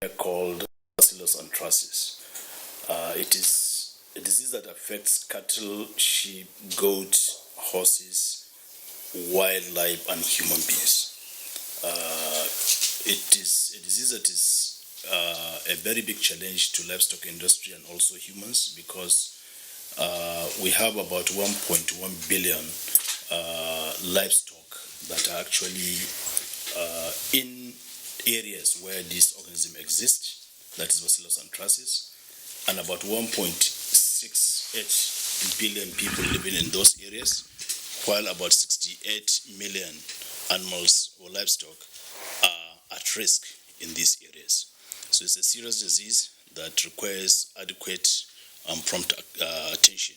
called Bacillus anthracis. It is a disease that affects cattle, sheep, goats, horses, wildlife, and human beings. It is a disease that is a very big challenge to livestock industry and also humans, because we have about 1.1 billion livestock that are actually in areas where this organism exists, that is Bacillus anthracis, and about 1.68 billion people living in those areas, while about 68 million animals or livestock are at risk in these areas. So it's a serious disease that requires adequate and prompt attention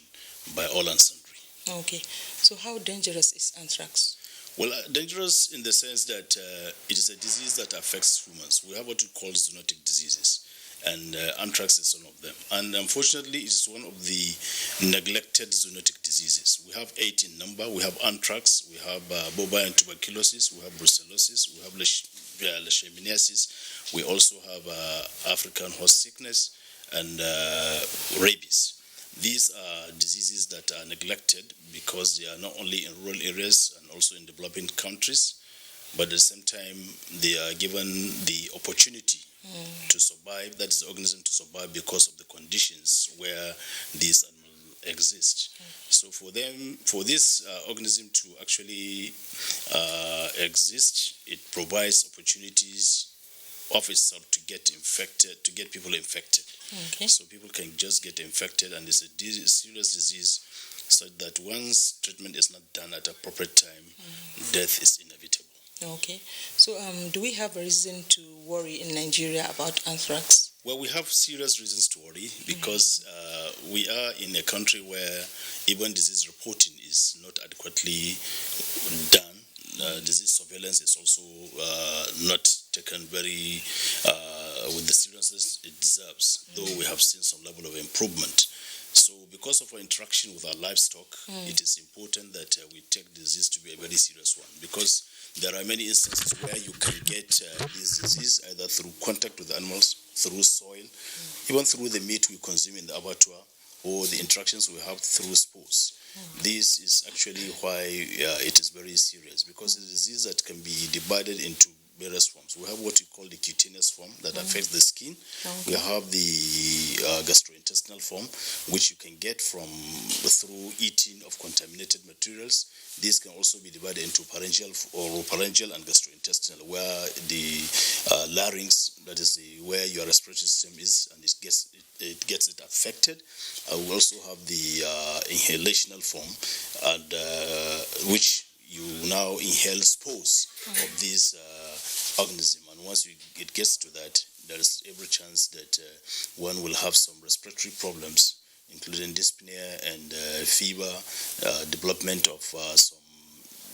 by all and sundry. Okay. So how dangerous is anthrax? Well, dangerous in the sense that it is a disease that affects humans. We have what we call zoonotic diseases, and anthrax is one of them. And unfortunately, it is one of the neglected zoonotic diseases. We have 8 in number. We have anthrax, we have bovine tuberculosis, we have brucellosis, we have leishmaniasis, we also have African horse sickness, and rabies. These are diseases that are neglected because they are not only in rural areas and also in developing countries, but at the same time they are given the opportunity to survive, that is the organism to survive, because of the conditions where these animals exist. So for this organism to actually exist, it provides opportunities of itself to get infected, to get people infected. Okay. So people can just get infected, and it's a serious disease, so that once treatment is not done at appropriate time, death is inevitable. Okay. So do we have a reason to worry in Nigeria about anthrax? Well, we have serious reasons to worry, because we are in a country where even disease reporting is not adequately done. Disease surveillance is also not taken very with the seriousness it deserves, though we have seen some level of improvement. So because of our interaction with our livestock, it is important that we take disease to be a very serious one, because there are many instances where you can get this disease either through contact with animals, through soil, even through the meat we consume in the abattoir, or the interactions we have through spores. This is actually why it is very serious, because it's a disease that can be divided into various forms. We have what we call the cutaneous form that affects the skin. We have the gastrointestinal form, which you can get through eating of contaminated materials. These can also be divided into pharyngeal and gastrointestinal, where the larynx, that is where your respiratory system is, and it gets it affected. We also have the inhalational form, and which you now inhale spores of this organism, and once it gets to that, there is every chance that one will have some respiratory problems, including dyspnea and fever, development of some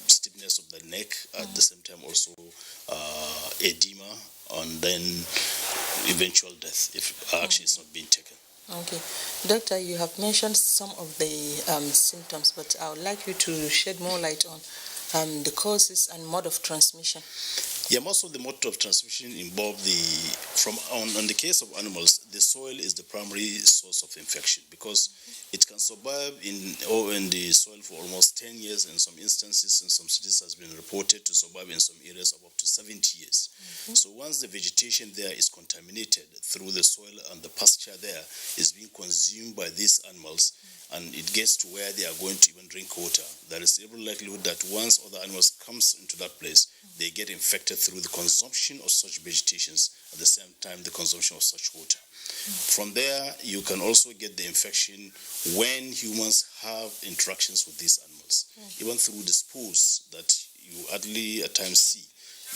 stiffness of the neck, at the same time also edema, and then eventual death if action is not being taken. Okay. Doctor, you have mentioned some of the symptoms, but I would like you to shed more light on the causes and mode of transmission. Yeah, most of the mode of transmission involve on the case of animals, the soil is the primary source of infection, because it can survive in the soil for almost 10 years. In some instances, in some cities, has been reported to survive in some areas of up to 70 years. So once the vegetation there is contaminated through the soil, and the pasture there is being consumed by these animals, and it gets to where they are going to even drink water, there is every likelihood that once other animals comes into that place, they get infected through the consumption of such vegetations, at the same time the consumption of such water. From there, you can also get the infection when humans have interactions with these animals, even through the spores that you hardly at times see.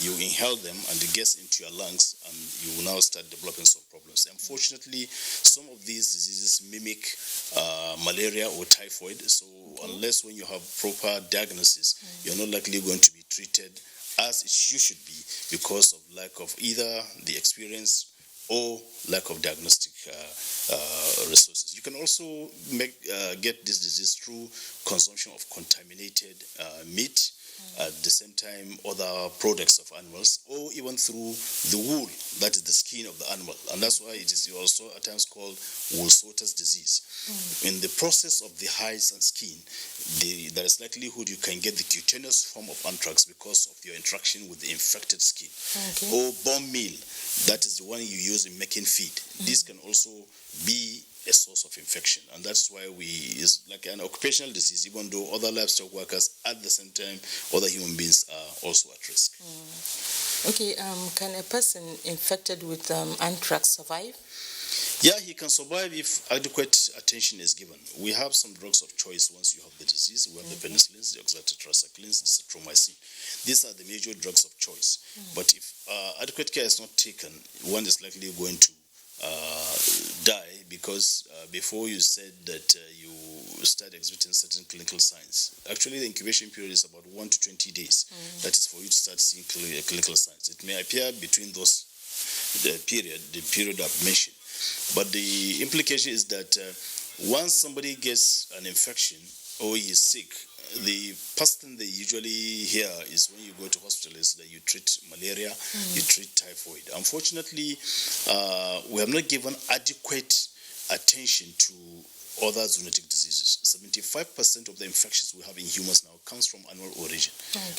You inhale them, and it gets into your lungs, and you will now start developing some problems. Unfortunately, some of these diseases mimic malaria or typhoid, so unless when you have proper diagnosis, you're not likely going to be treated as you should be, because of lack of either the experience or lack of diagnostic resources. You can also get this disease through consumption of contaminated meat, at the same time other products of animals, or even through the wool, that is the skin of the animal. And that's why it is also at times called wool sorter's disease. In the process of the hides and skin, there is likelihood you can get the cutaneous form of anthrax because of your interaction with the infected skin. Or bone meal, that is the one you use in making feed. This can also be a source of infection, and that's why it's like an occupational disease, even though other livestock workers at the same time, other human beings are also at risk. Okay, can a person infected with anthrax survive? Yeah, he can survive if adequate attention is given. We have some drugs of choice once you have the disease. We have the penicillins, the oxytetracyclines, the citromycin. These are the major drugs of choice. But if adequate care is not taken, one is likely going to die, because before you said that you start exhibiting certain clinical signs. Actually, the incubation period is about 1 to 20 days. That is for you to start seeing clinical signs. It may appear between those the period I've mentioned. But the implication is that once somebody gets an infection or he is sick, the first thing they usually hear is when you go to hospital is that you treat malaria, you treat typhoid. Unfortunately, we have not given adequate attention to other zoonotic diseases. 75% of the infections we have in humans now comes from animal origin.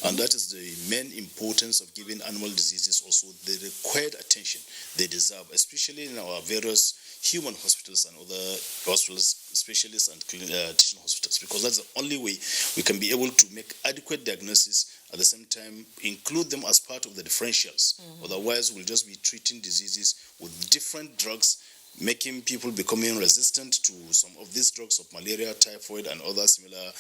And that is the main importance of giving animal diseases also the required attention they deserve, especially in our various human hospitals and other hospitals, specialists and teaching hospitals, because that's the only way we can be able to make adequate diagnosis, at the same time include them as part of the differentials. Otherwise, we'll just be treating diseases with different drugs, making people becoming resistant to some of these drugs of malaria, typhoid, and other similar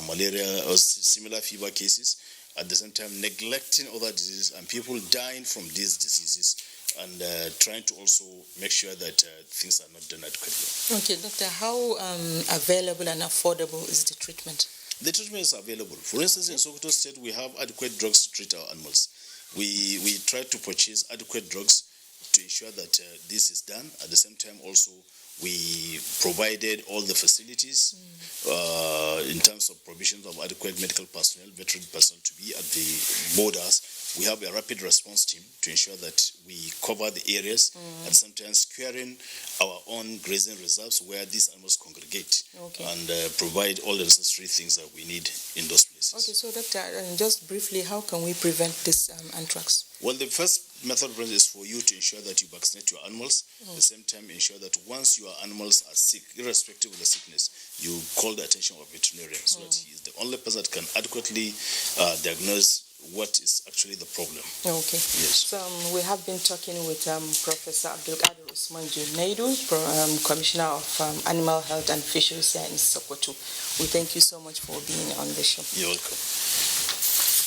malaria or similar fever cases. At the same time, neglecting other diseases and people dying from these diseases, and trying to also make sure that things are not done adequately. Okay, doctor, how available and affordable is the treatment? The treatment is available. For instance, in Sokoto State, we have adequate drugs to treat our animals. We try to purchase adequate drugs to ensure that this is done. At the same time, also, we provided all the facilities in terms of provisions of adequate medical personnel, veteran personnel to be at the borders. We have a rapid response team to ensure that we cover the areas and sometimes securing our own grazing reserves where these animals congregate and provide all the necessary things that we need in those places. Okay, so doctor, just briefly, how can we prevent this anthrax? Well, the first method is for you to ensure that you vaccinate your animals. At the same time, ensure that once your animals are sick, irrespective of the sickness, you call the attention of a veterinarian, so that he is the only person that can adequately diagnose what is actually the problem. Okay. Yes. So we have been talking with Professor Abdulkadir Usman Junaidu, Commissioner of Animal Health and Fisheries here in Sokoto. We thank you so much for being on the show. You're welcome.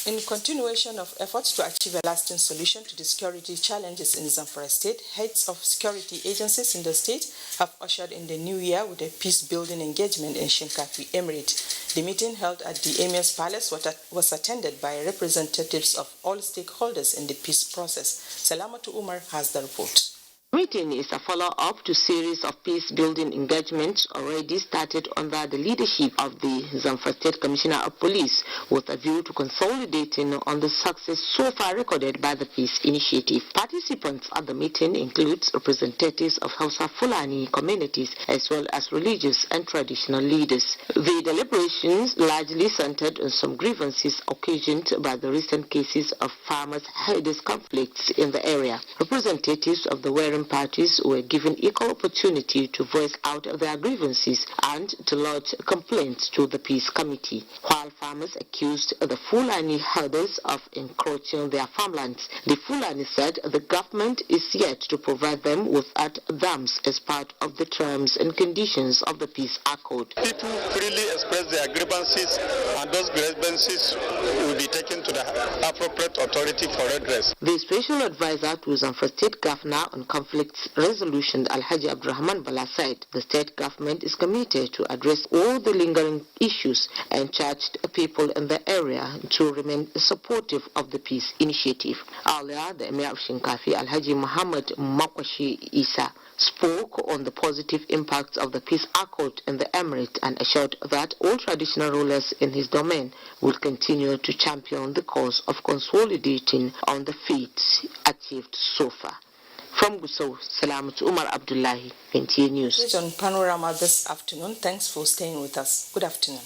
In continuation of efforts to achieve a lasting solution to the security challenges in Zamfara State, heads of security agencies in the state have ushered in the new year with a peace-building engagement in Shinkafi Emirate. The meeting held at the Emir's Palace was attended by representatives of all stakeholders in the peace process. Salamatu Umar has the report. Meeting is a follow-up to series of peace-building engagements already started under the leadership of the Zamfara State Commissioner of Police, with a view to consolidating on the success so far recorded by the peace initiative. Participants at the meeting include representatives of Hausa Fulani communities as well as religious and traditional leaders. The deliberations largely centered on some grievances occasioned by the recent cases of farmers-herders conflicts in the area. Representatives of the warring parties were given equal opportunity to voice out their grievances and to lodge complaints to the peace committee, while farmers accused the Fulani herders of encroaching their farmlands. The Fulani said the government is yet to provide them with dams as part of the terms and conditions of the peace accord. People freely express their grievances, and those grievances will be taken to the appropriate authority for redress. The special advisor to Zamfara State Governor on Conflict Resolution, Alhaji Abdurrahman Bala, said the state government is committed to address all the lingering issues and charged people in the area to remain supportive of the peace initiative. Earlier, the Emir of Shinkafi, Alhaji Muhammad Makwashi Isa, spoke on the positive impacts of the peace accord in the emirate and assured that all traditional rulers in his domain will continue to champion the cause of consolidating on the feats achieved so far. From Gusau, Salamat Umar Abdullahi, NTA News. Based on Panorama this afternoon, thanks for staying with us. Good afternoon.